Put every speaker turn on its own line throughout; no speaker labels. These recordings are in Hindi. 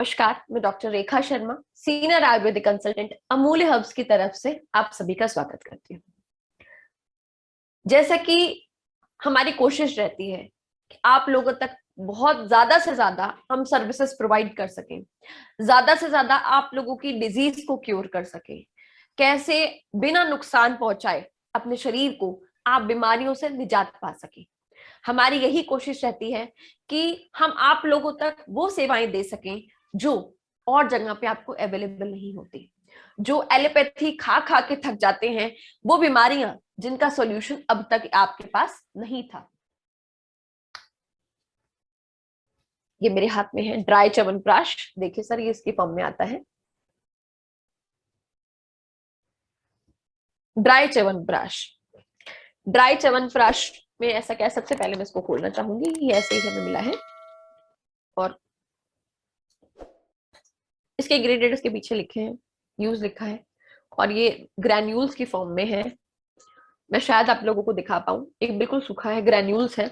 नमस्कार, मैं doctor Rekha Sharma, senior Ayurvedic consultant अमूल्य हर्ब्स की तरफ से आप सभी का स्वागत करती हूँ। जैसा कि हमारी कोशिश रहती है कि आप लोगों तक बहुत ज्यादा से ज्यादा हम सर्विसेज प्रोवाइड कर सकें, ज्यादा से ज्यादा आप लोगों की डिजीज को क्योर कर सकें, कैसे बिना नुकसान पहुंचाए अपने शरीर को आप बीमारियों से निजात पा सकें। हमारी यही कोशिश रहती है कि हम आप लोगों तक वो सेवाएं दे सकें जो और जगह पे आपको अवेलेबल नहीं होती। जो एलोपैथी खा खा के थक जाते हैं, वो बीमारियां जिनका सॉल्यूशन अब तक आपके पास नहीं था। ये मेरे हाथ में है ड्राई च्यवनप्राश। देखिए सर, ये इसकी फॉर्म में आता है ड्राई च्यवनप्राश। ड्राई च्यवनप्राश में ऐसा क्या है, सबसे पहले मैं इसको खोलना चाहूंगी। ये ऐसे ही हमें मिला है और इसके इंग्रेडिएंट्स के पीछे लिखे हैं, यूज लिखा है, और ये ग्रैन्यूल्स की फॉर्म में है। मैं शायद आप लोगों को दिखा पाऊं, एक बिल्कुल सूखा है, ग्रैन्यूल्स है,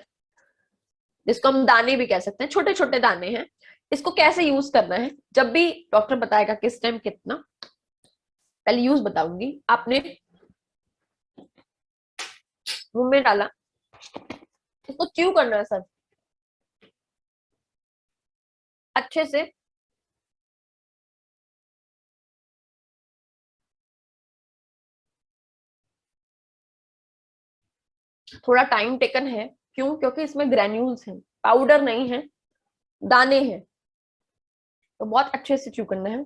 जिसको हम दाने भी कह सकते हैं, छोटे छोटे दाने हैं। इसको कैसे यूज करना है, जब भी डॉक्टर बताएगा किस टाइम कितना, पहले यूज बताऊंगी। आपने मुंह में डाला, इसको च्यू करना है सर, अच्छे से। थोड़ा टाइम टेकन है, क्यों? क्योंकि इसमें ग्रैन्यूल्स हैं, पाउडर नहीं है, दाने हैं, तो बहुत अच्छे से च्यू करना है।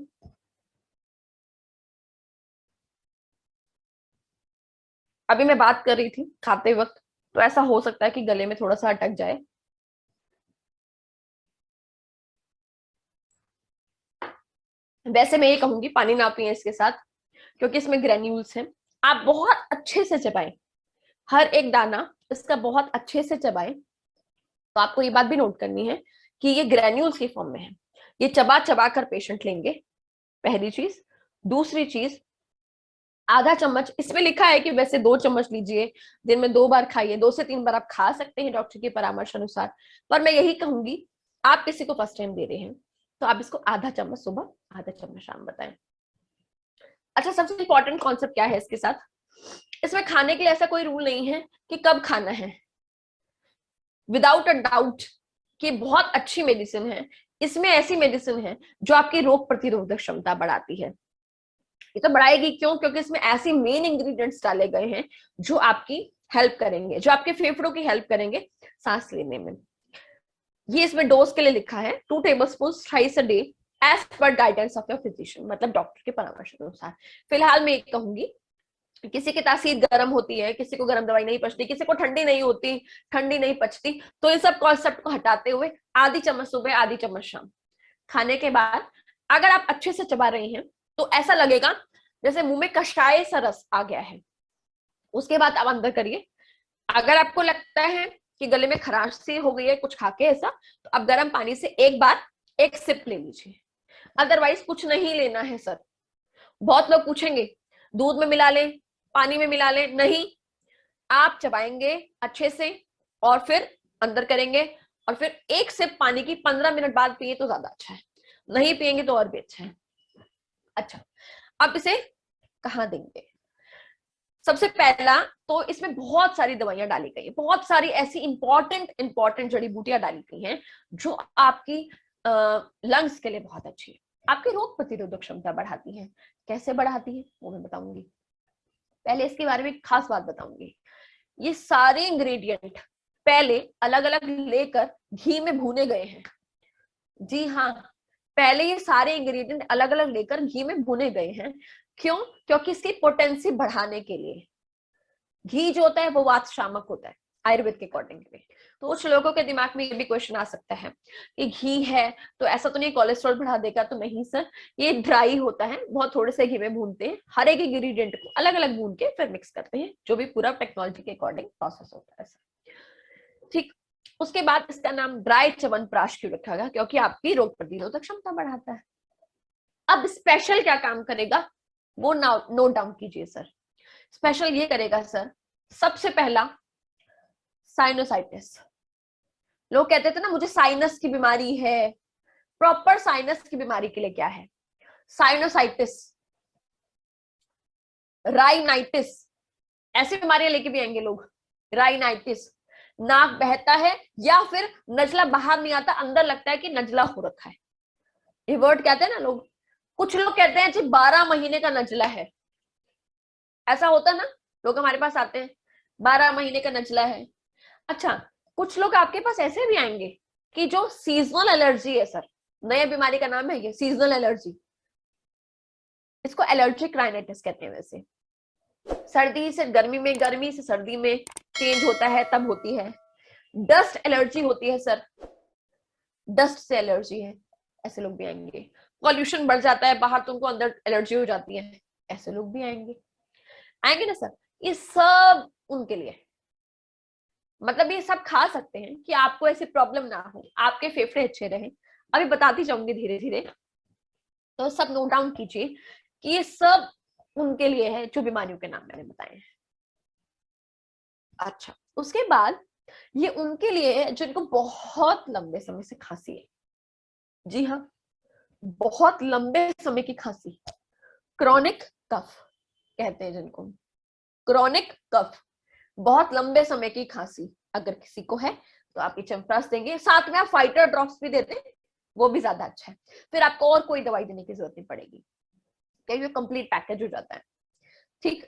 अभी मैं बात कर रही थी खाते वक्त, तो ऐसा हो सकता है कि गले में थोड़ा सा अटक जाए। वैसे मैं ये कहूंगी पानी ना पिए इसके साथ, क्योंकि इसमें ग्रेन्यूल्स हैं। आप बहुत अच्छे से चबाएं, हर एक दाना इसका बहुत अच्छे से चबाएं। तो आपको ये बात भी नोट करनी है कि ये ग्रेन्यूल्स की फॉर्म में है। ये चबा चबा कर पेशेंट लेंगे, पहली चीज। दूसरी चीज, आधा चम्मच, इसमें लिखा है कि वैसे 2 चम्मच लीजिए, दिन में 2 बार खाइए, 2 से 3 बार आप खा सकते हैं डॉक्टर के परामर्श अनुसार। पर मैं यही कहूंगी, आप किसी को फर्स्ट टाइम दे रहे हैं तो आप इसको आधा चम्मच सुबह, आधा चम्मच शाम बताएं। अच्छा, सबसे इंपॉर्टेंट कॉन्सेप्ट क्या है इसके साथ, इसमें खाने के लिए ऐसा कोई रूल नहीं है कि कब खाना है। विदाउट अ डाउट कि बहुत अच्छी मेडिसिन है। इसमें ऐसी मेडिसिन है जो आपकी रोग प्रतिरोधक क्षमता बढ़ाती है। ये तो बढ़ाएगी, क्यों? क्योंकि इसमें ऐसी मेन इंग्रेडिएंट्स डाले गए हैं जो आपकी हेल्प करेंगे, जो आपके फेफड़ों की हेल्प करेंगे सांस लेने में। ये इसमें डोज के लिए लिखा है 2 tablespoons thrice a day as per guidance of your physician, मतलब डॉक्टर के परामर्श के अनुसार। फिलहाल मैं ये कहूंगी, किसी की तासीर गर्म होती है, किसी को गर्म दवाई नहीं पचती, किसी को ठंडी नहीं होती, ठंडी नहीं पचती, तो इन सब कॉन्सेप्ट को हटाते हुए आधी चम्मच सुबह, आधी चम्मच शाम। खाने के बाद अगर आप अच्छे से चबा रहे हैं तो ऐसा लगेगा जैसे मुंह में कषाय सा रस आ गया है। उसके बाद आप अंदर करिए। अगर आपको लगता है कि गले में खराश सी हो गई है कुछ खा के ऐसा, तो आप गर्म पानी से एक बार एक सिप ले लीजिए। अदरवाइज कुछ नहीं लेना है सर। बहुत लोग पूछेंगे दूध में मिला लें, पानी में मिला लें, नहीं। आप चबाएंगे अच्छे से और फिर अंदर करेंगे, और फिर एक सिप पानी की 15 मिनट बाद पिए तो ज्यादा अच्छा है, नहीं पिएंगे तो और भी अच्छा है। अच्छा, अब इसे कहाँ देंगे? सबसे पहला तो इसमें बहुत सारी दवाइयां डाली गई है, बहुत सारी ऐसी इंपॉर्टेंट जड़ी बूटियां डाली गई हैं जो आपकी लंग्स के लिए बहुत अच्छी है, आपकी रोग प्रतिरोधक क्षमता बढ़ाती है। कैसे बढ़ाती है वो मैं बताऊंगी। पहले इसके बारे में खास बात बताऊंगी। ये सारे इंग्रेडिएंट पहले अलग अलग लेकर घी में भूने गए हैं। जी हाँ, पहले ये सारे इंग्रेडिएंट अलग अलग लेकर घी में भुने गए हैं। क्यों? क्योंकि इसकी पोटेंसी बढ़ाने के लिए। घी जो होता है वो वात शामक होता है आयुर्वेद के अकॉर्डिंग में। तो कुछ लोगों के दिमाग में ये भी क्वेश्चन आ सकता है कि घी है तो ऐसा तो नहीं कोलेस्ट्रॉल बढ़ा देगा? तो नहीं सर, ये ड्राई होता है, बहुत थोड़े से घी में भूनते हैं, हर एक इंग्रेडिएंट को अलग अलग भून के फिर मिक्स करते हैं, जो भी पूरा टेक्नोलॉजी के अकॉर्डिंग प्रोसेस होता है सर। ठीक, उसके बाद इसका नाम ड्राई च्यवनप्राश क्यों रखा गया? क्योंकि आपकी रोग प्रतिरोधक क्षमता बढ़ाता है। अब स्पेशल क्या काम करेगा वो नोट डाउन कीजिए सर। स्पेशल ये करेगा सर, सबसे पहला साइनोसाइटिस। लोग कहते थे ना मुझे साइनस की बीमारी है, प्रॉपर साइनस की बीमारी के लिए क्या है? साइनोसाइटिस, राइनाइटिस, ऐसी बीमारियां लेके भी आएंगे लोग। राइनाइटिस, नाक बहता है या फिर नजला बाहर नहीं आता, अंदर लगता है कि नजला हो रखा है। ये वर्ड कहते हैं ना लोग, कुछ लोग कहते हैं जी 12 महीने का नजला है, ऐसा होता है ना, लोग हमारे पास आते हैं 12 महीने का नजला है। अच्छा, कुछ लोग आपके पास ऐसे भी आएंगे कि जो सीजनल एलर्जी है सर, नया बीमारी का नाम है ये सीजनल एलर्जी, इसको एलर्जिक राइनाइटिस कहते हैं। वैसे सर्दी से गर्मी में, गर्मी से सर्दी में चेंज होता है तब होती है। डस्ट एलर्जी होती है सर, डस्ट से एलर्जी है, ऐसे लोग भी आएंगे। पॉल्यूशन बढ़ जाता है बाहर, तुमको अंदर एलर्जी हो जाती है, ऐसे लोग भी आएंगे। आएंगे ना सर, ये सब उनके लिए, मतलब ये सब खा सकते हैं कि आपको ऐसी प्रॉब्लम ना हो, आपके फेफड़े अच्छे रहे। अभी बताती जाऊंगी धीरे धीरे, तो सब नोट डाउन कीजिए कि ये सब उनके लिए है जो बीमारियों के नाम मैंने बताए हैं। अच्छा, उसके बाद ये उनके लिए है जिनको बहुत लंबे समय से खांसी है। जी हाँ, बहुत लंबे समय की खांसी, क्रॉनिक कफ कहते हैं जिनको, क्रॉनिक कफ, बहुत लंबे समय की खांसी अगर किसी को है तो आप ये च्यवनप्राश देंगे, साथ में आप फाइटर ड्रॉप्स भी देते हैं, वो भी ज्यादा अच्छा है। फिर आपको और कोई दवाई देने की जरूरत नहीं पड़ेगी, क्योंकि कंप्लीट पैकेज हो जाता है। ठीक,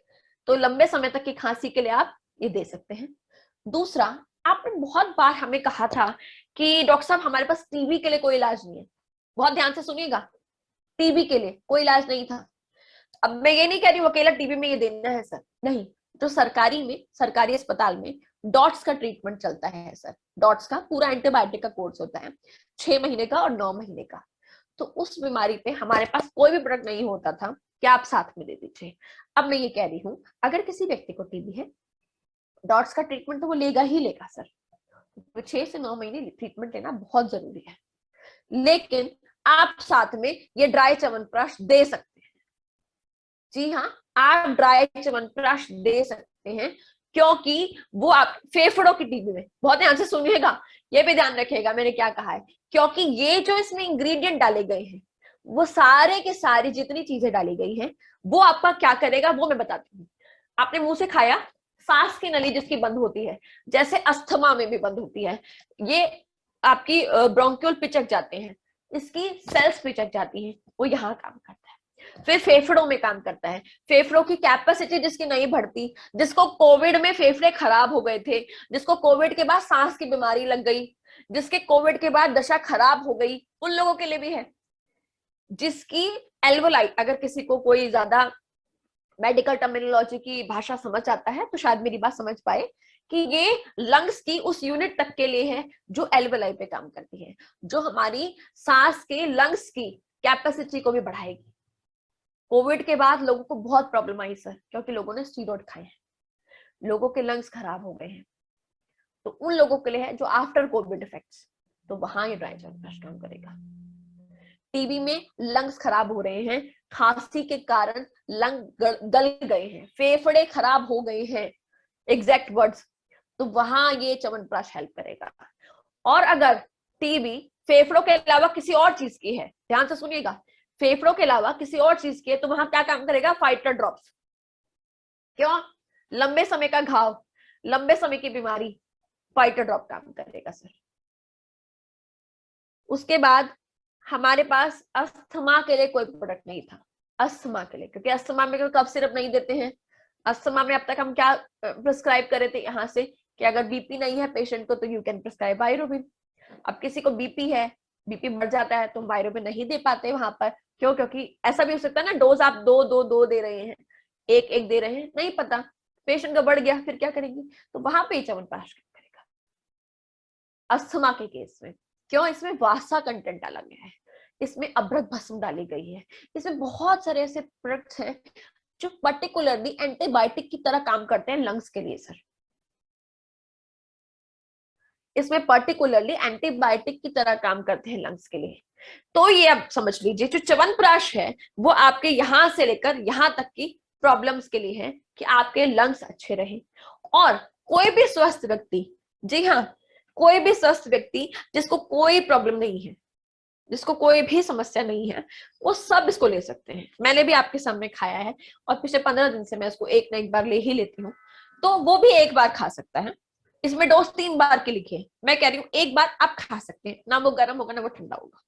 तो लंबे समय तक की खांसी के लिए आप ये दे सकते हैं। दूसरा, आपने बहुत बार हमें कहा था कि डॉक्टर साहब हमारे पास टीबी के लिए कोई इलाज नहीं है। बहुत ध्यान से सुनिएगा, टीबी के लिए कोई इलाज नहीं था। अब मैं ये नहीं कह रही हूँ अकेला टीबी में ये देना है सर, नहीं, जो सरकारी में, सरकारी अस्पताल में डॉट्स का ट्रीटमेंट चलता है सर, डॉट्स का पूरा एंटीबायोटिक का कोर्स होता है 6 महीने का और 9 महीने का। तो उस बीमारी पे हमारे पास कोई भी प्रोडक्ट नहीं होता था कि आप साथ में दे दीजिए। अब मैं ये कह रही हूँ, अगर किसी व्यक्ति को टीबी है, डॉट्स का ट्रीटमेंट तो वो लेगा ही लेगा सर, 6 से 9 महीने ट्रीटमेंट लेना बहुत जरूरी है। लेकिन आप साथ में ये ड्राई च्यवनप्राश दे सकते हैं। जी हाँ, आप ड्राई च्यवनप्राश दे सकते हैं, क्योंकि वो आप फेफड़ों की टीबी में, बहुत ध्यान से सुनिएगा, ये भी ध्यान रखिएगा मैंने क्या कहा है, क्योंकि ये जो इसमें इंग्रेडिएंट डाले गए हैं, वो सारे के सारी जितनी चीजें डाली गई हैं, वो आपका क्या करेगा वो मैं बताती हूँ। आपने मुंह से खाया, सांस की नली जिसकी बंद होती है, जैसे अस्थमा में भी बंद होती है, ये आपकी ब्रोंक्यूल पिचक जाते हैं, इसकी सेल्स पिचक जाती हैं, वो यहाँ काम करता है। फिर फेफड़ों में काम करता है, फेफड़ों की कैपेसिटी जिसकी नहीं बढ़ती, जिसको कोविड में फेफड़े खराब हो गए थे, जिसको कोविड के बाद सांस की बीमारी लग गई, जिसके कोविड के बाद दशा खराब हो गई, उन लोगों के लिए भी है। जिसकी एल्वोलाई, अगर किसी को कोई ज्यादा मेडिकल टर्मिनोलॉजी की भाषा समझ आता है तो शायद मेरी बात समझ पाए कि ये लंग्स की उस यूनिट तक के लिए है जो एल्वोलाई पे काम करती है, जो हमारी सांस के लंग्स की कैपेसिटी को भी बढ़ाएगी। कोविड के बाद लोगों को बहुत प्रॉब्लम आई सर, क्योंकि लोगों ने स्टीरॉइड खाए हैं, लोगों के लंग्स खराब हो गए हैं, तो उन लोगों के लिए है जो आफ्टर कोविड इफेक्ट्स, तो वहां ये ड्राई च्यवनप्राश काम करेगा। टीबी में लंग्स खराब हो रहे हैं, खांसी के कारण लंग गल गए हैं, फेफड़े खराब हो गए हैं, एग्जैक्ट वर्ड्स, तो वहां ये च्यवनप्राश हेल्प करेगा। और अगर टीबी फेफड़ों के अलावा किसी और चीज की है, ध्यान से सुनिएगा, फेफड़ों के अलावा किसी और चीज की है, तो वहां क्या काम करेगा? Fighter drops. क्यों? लंबे समय का घाव, लंबे समय की बीमारी, फाइटर ड्रॉप काम करेगा सर। उसके बाद हमारे पास अस्थमा के लिए कोई प्रोडक्ट नहीं था, अस्थमा के लिए, क्योंकि अस्थमा में कोई कफ सिरप नहीं देते हैं। अस्थमा में अब तक हम क्या प्रिस्क्राइब करे थे यहाँ से कि अगर बीपी नहीं है पेशेंट को तो यू कैन प्रिस्क्राइब वायरोबिन। अब किसी को बीपी है, बीपी बढ़ जाता है तो हम वायरोबिन नहीं दे पाते वहां पर, क्यों? क्योंकि ऐसा भी हो सकता है ना, डोज आप दो दो दो दे रहे हैं, एक एक दे रहे हैं, नहीं पता पेशेंट का बढ़ गया फिर क्या करेंगे, तो वहां पे च्यवनप्राश करेगा अस्थमा के केस में। क्यों? इसमें वासा कंटेंट डाला गया है, इसमें अभ्रक भस्म डाली गई है, इसमें बहुत सारे ऐसे प्रोडक्ट्स हैं जो पर्टिकुलरली एंटीबायोटिक की तरह काम करते हैं लंग्स के लिए सर। इसमें पर्टिकुलरली एंटीबायोटिक की तरह काम करते हैं लंग्स के लिए। तो ये आप समझ लीजिए, जो च्यवनप्राश है वो आपके यहां से लेकर यहां तक की प्रॉब्लम्स के लिए है कि आपके लंग्स अच्छे रहे। और कोई भी स्वस्थ व्यक्ति, जी हाँ, कोई भी स्वस्थ व्यक्ति जिसको कोई प्रॉब्लम नहीं है, जिसको कोई भी समस्या नहीं है, वो सब इसको ले सकते हैं। मैंने भी आपके सामने खाया है और पिछले 15 दिन से मैं इसको एक ना एक बार ले ही लेती हूँ, तो वो भी एक बार खा सकता है। इसमें डोज 3 बार के लिखे हैं, मैं कह रही हूँ एक बार आप खा सकते हैं, ना वो गर्म होगा ना वो ठंडा होगा।